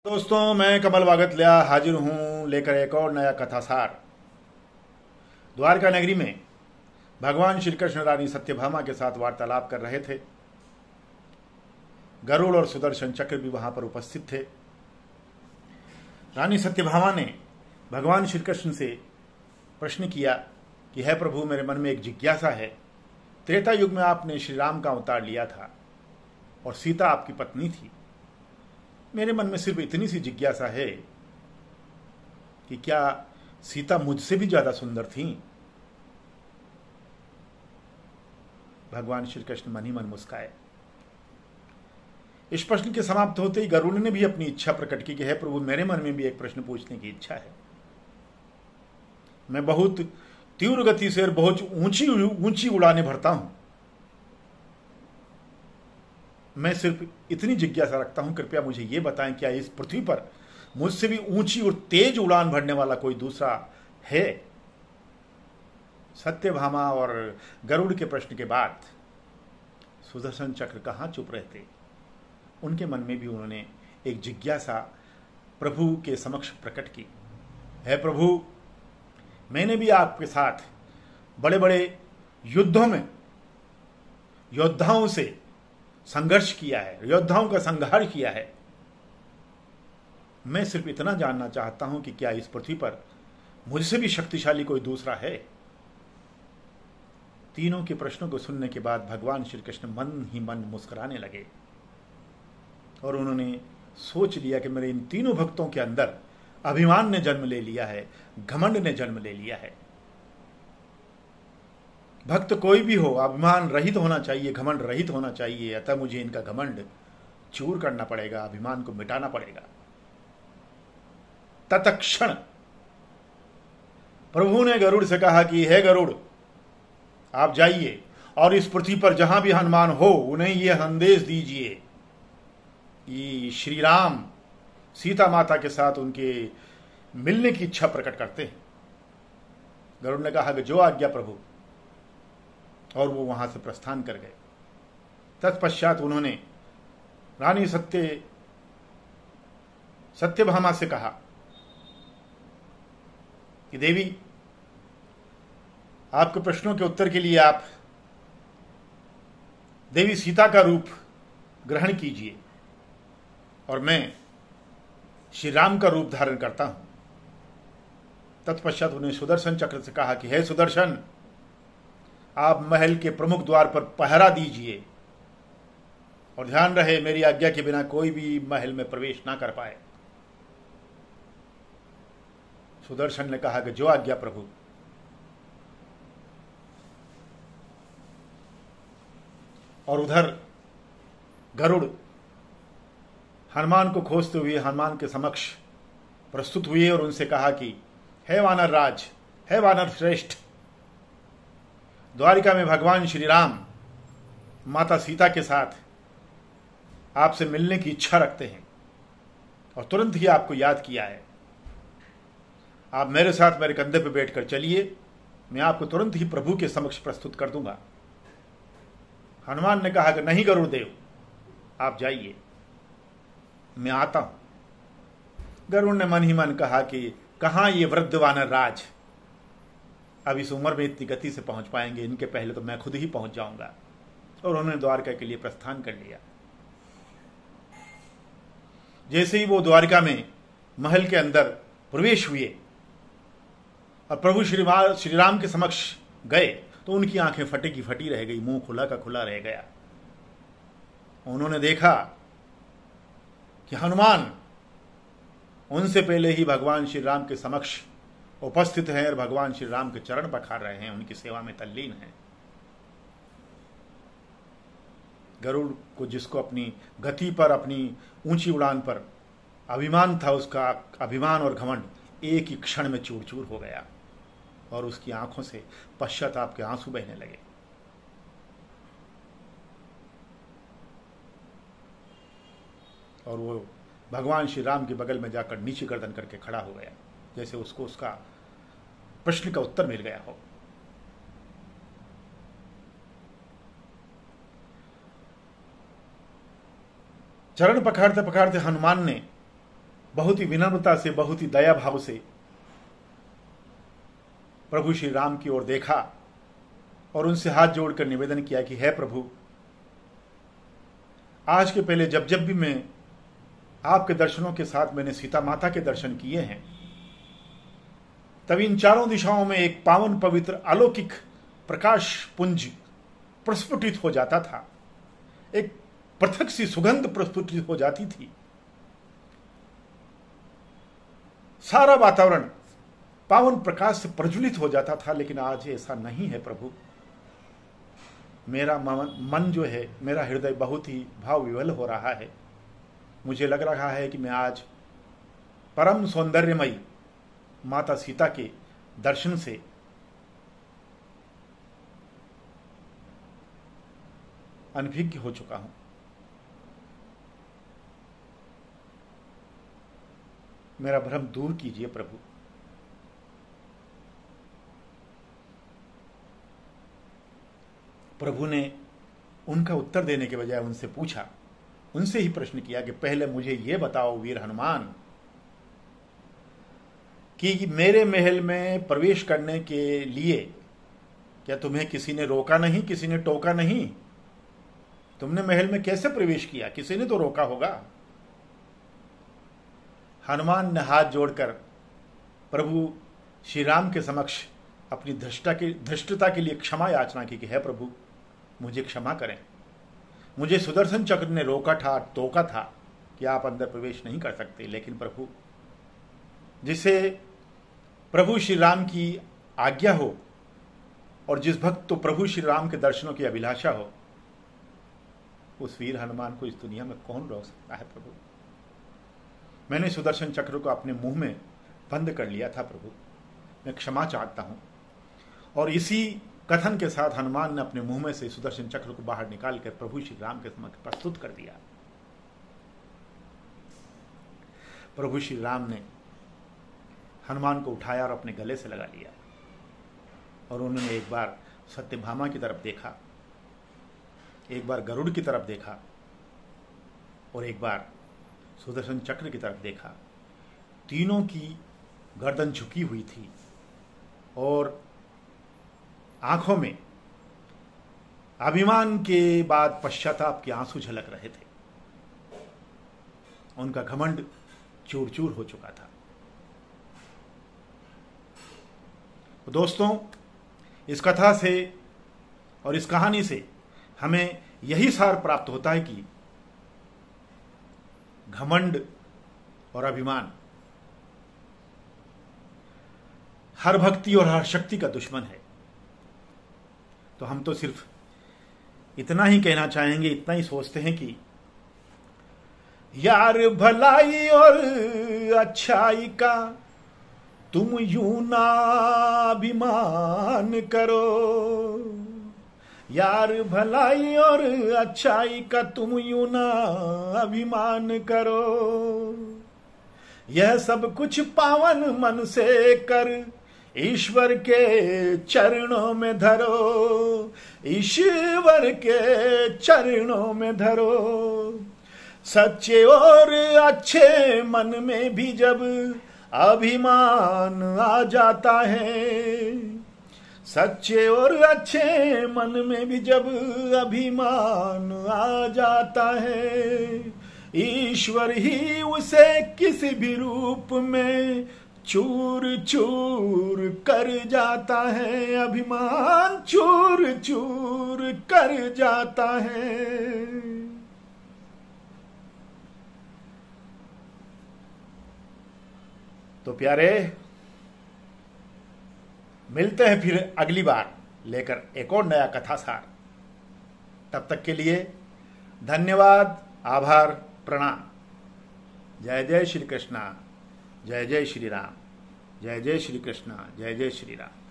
दोस्तों, मैं कमल वागतल्या हाजिर हूं लेकर एक और नया कथासार। द्वारका नगरी में भगवान श्री कृष्ण रानी सत्यभामा के साथ वार्तालाप कर रहे थे। गरुड़ और सुदर्शन चक्र भी वहां पर उपस्थित थे। रानी सत्यभामा ने भगवान श्री कृष्ण से प्रश्न किया कि हे प्रभु, मेरे मन में एक जिज्ञासा है। त्रेता युग में आपने श्री राम का अवतार लिया था और सीता आपकी पत्नी थी। मेरे मन में सिर्फ इतनी सी जिज्ञासा है कि क्या सीता मुझसे भी ज्यादा सुंदर थी? भगवान श्री कृष्ण मन ही मन मुस्काए। इस प्रश्न के समाप्त होते ही गरुड़ ने भी अपनी इच्छा प्रकट की कि हे प्रभु, मेरे मन में भी एक प्रश्न पूछने की इच्छा है। मैं बहुत तीव्र गति से और बहुत ऊंची ऊंची उड़ानें भरता हूं। मैं सिर्फ इतनी जिज्ञासा रखता हूं, कृपया मुझे यह बताएं, क्या इस पृथ्वी पर मुझसे भी ऊंची और तेज उड़ान भरने वाला कोई दूसरा है? सत्यभामा और गरुड़ के प्रश्न के बाद सुदर्शन चक्र कहां चुप रहते। उनके मन में भी उन्होंने एक जिज्ञासा प्रभु के समक्ष प्रकट की। हे प्रभु, मैंने भी आपके साथ बड़े बड़े युद्धों में योद्धाओं से संघर्ष किया है, योद्धाओं का संहार किया है। मैं सिर्फ इतना जानना चाहता हूं कि क्या इस पृथ्वी पर मुझसे भी शक्तिशाली कोई दूसरा है? तीनों के प्रश्नों को सुनने के बाद भगवान श्री कृष्ण मन ही मन मुस्कुराने लगे और उन्होंने सोच लिया कि मेरे इन तीनों भक्तों के अंदर अभिमान ने जन्म ले लिया है, घमंड ने जन्म ले लिया है। भक्त कोई भी हो, अभिमान रहित होना चाहिए, घमंड रहित होना चाहिए। अतः मुझे इनका घमंड चूर करना पड़ेगा, अभिमान को मिटाना पड़ेगा। तत्क्षण प्रभु ने गरुड़ से कहा कि हे गरुड़, आप जाइए और इस पृथ्वी पर जहां भी हनुमान हो उन्हें यह संदेश दीजिए कि श्री राम सीता माता के साथ उनके मिलने की इच्छा प्रकट करते हैं। गरुड़ ने कहा कि जो आज्ञा प्रभु, और वो वहां से प्रस्थान कर गए। तत्पश्चात उन्होंने रानी सत्यभामा से कहा कि देवी, आपके प्रश्नों के उत्तर के लिए आप देवी सीता का रूप ग्रहण कीजिए और मैं श्री राम का रूप धारण करता हूं। तत्पश्चात उन्हें सुदर्शन चक्र से कहा कि हे सुदर्शन, आप महल के प्रमुख द्वार पर पहरा दीजिए और ध्यान रहे मेरी आज्ञा के बिना कोई भी महल में प्रवेश ना कर पाए। सुदर्शन ने कहा कि जो आज्ञा प्रभु। और उधर गरुड़ हनुमान को खोजते हुए हनुमान के समक्ष प्रस्तुत हुए और उनसे कहा कि हे वानर राज, हे वानर श्रेष्ठ, द्वारिका में भगवान श्री राम माता सीता के साथ आपसे मिलने की इच्छा रखते हैं और तुरंत ही आपको याद किया है। आप मेरे साथ मेरे कंधे पर बैठकर चलिए, मैं आपको तुरंत ही प्रभु के समक्ष प्रस्तुत कर दूंगा। हनुमान ने कहा कि नहीं गरुड़ देव, आप जाइए, मैं आता हूं। गरुड़ ने मन ही मन कहा कि कहां ये वृद्ध वानर राज अब इस उम्र में इतनी गति से पहुंच पाएंगे, इनके पहले तो मैं खुद ही पहुंच जाऊंगा। और उन्होंने द्वारका के लिए प्रस्थान कर लिया। जैसे ही वो द्वारका में महल के अंदर प्रवेश हुए और प्रभु श्री राम के समक्ष गए तो उनकी आंखें फटी की फटी रह गई, मुंह खुला का खुला रह गया। उन्होंने देखा कि हनुमान उनसे पहले ही भगवान श्री राम के समक्ष उपस्थित हैं और भगवान श्री राम के चरण पखार रहे हैं, उनकी सेवा में तल्लीन हैं। गरुड़ को, जिसको अपनी गति पर, अपनी ऊंची उड़ान पर अभिमान था, उसका अभिमान और घमंड एक ही क्षण में चूर चूर हो गया और उसकी आंखों से पश्चाताप के आंसू बहने लगे। और वो भगवान श्री राम के बगल में जाकर नीचे गर्दन करके खड़ा हो गया, जैसे उसको उसका प्रश्न का उत्तर मिल गया हो। चरण पखाड़ते पखाड़ते हनुमान ने बहुत ही विनम्रता से, बहुत ही दया भाव से प्रभु श्री राम की ओर देखा और उनसे हाथ जोड़कर निवेदन किया कि हे प्रभु, आज के पहले जब जब भी मैं आपके दर्शनों के साथ मैंने सीता माता के दर्शन किए हैं, तब इन चारों दिशाओं में एक पावन पवित्र अलौकिक प्रकाश पुंज प्रस्फुटित हो जाता था, एक पृथक सी सुगंध प्रस्फुटित हो जाती थी। सारा वातावरण पावन प्रकाश से प्रज्वलित हो जाता था। लेकिन आज ऐसा नहीं है प्रभु। मेरा मन जो है, मेरा हृदय बहुत ही भाव विवल हो रहा है। मुझे लग रहा है कि मैं आज परम सौंदर्यमयी माता सीता के दर्शन से अनभिज्ञ हो चुका हूं। मेरा भ्रम दूर कीजिए प्रभु। प्रभु ने उनका उत्तर देने के बजाय उनसे पूछा, उनसे ही प्रश्न किया कि पहले मुझे यह बताओ वीर हनुमान कि मेरे महल में प्रवेश करने के लिए क्या तुम्हें किसी ने रोका नहीं, किसी ने टोका नहीं? तुमने महल में कैसे प्रवेश किया? किसी ने तो रोका होगा। हनुमान ने हाथ जोड़कर प्रभु श्री राम के समक्ष अपनी धृष्टता के लिए क्षमा याचना की कि हे प्रभु, मुझे क्षमा करें। मुझे सुदर्शन चक्र ने रोका था, टोका था कि आप अंदर प्रवेश नहीं कर सकते। लेकिन प्रभु, जिसे प्रभु श्री राम की आज्ञा हो और जिस भक्त तो प्रभु श्री राम के दर्शनों की अभिलाषा हो, उस वीर हनुमान को इस दुनिया में कौन रोक सकता है प्रभु? मैंने सुदर्शन चक्र को अपने मुंह में बंद कर लिया था प्रभु, मैं क्षमा चाहता हूं। और इसी कथन के साथ हनुमान ने अपने मुंह में से सुदर्शन चक्र को बाहर निकालकर प्रभु श्री राम के समक्ष प्रस्तुत कर दिया। प्रभु श्री राम ने हनुमान को उठाया और अपने गले से लगा लिया और उन्होंने एक बार सत्यभामा की तरफ देखा, एक बार गरुड़ की तरफ देखा और एक बार सुदर्शन चक्र की तरफ देखा। तीनों की गर्दन झुकी हुई थी और आंखों में अभिमान के बाद पश्चाताप के आंसू झलक रहे थे। उनका घमंड चूर चूर हो चुका था। दोस्तों, इस कथा से और इस कहानी से हमें यही सार प्राप्त होता है कि घमंड और अभिमान हर भक्ति और हर शक्ति का दुश्मन है। तो हम तो सिर्फ इतना ही कहना चाहेंगे, इतना ही सोचते हैं कि यार भलाई और अच्छाई का तुम यूं ना अभिमान करो, यार भलाई और अच्छाई का तुम यूं ना अभिमान करो, यह सब कुछ पावन मन से कर ईश्वर के चरणों में धरो, ईश्वर के चरणों में धरो। सच्चे और अच्छे मन में भी जब अभिमान आ जाता है, सच्चे और अच्छे मन में भी जब अभिमान आ जाता है, ईश्वर ही उसे किसी भी रूप में चूर चूर कर जाता है, अभिमान चूर चूर कर जाता है। तो प्यारे, मिलते हैं फिर अगली बार लेकर एक और नया कथा सार। तब तक के लिए धन्यवाद, आभार, प्रणाम। जय जय श्री कृष्णा, जय जय श्री राम, जय जय श्री कृष्णा, जय जय श्री राम।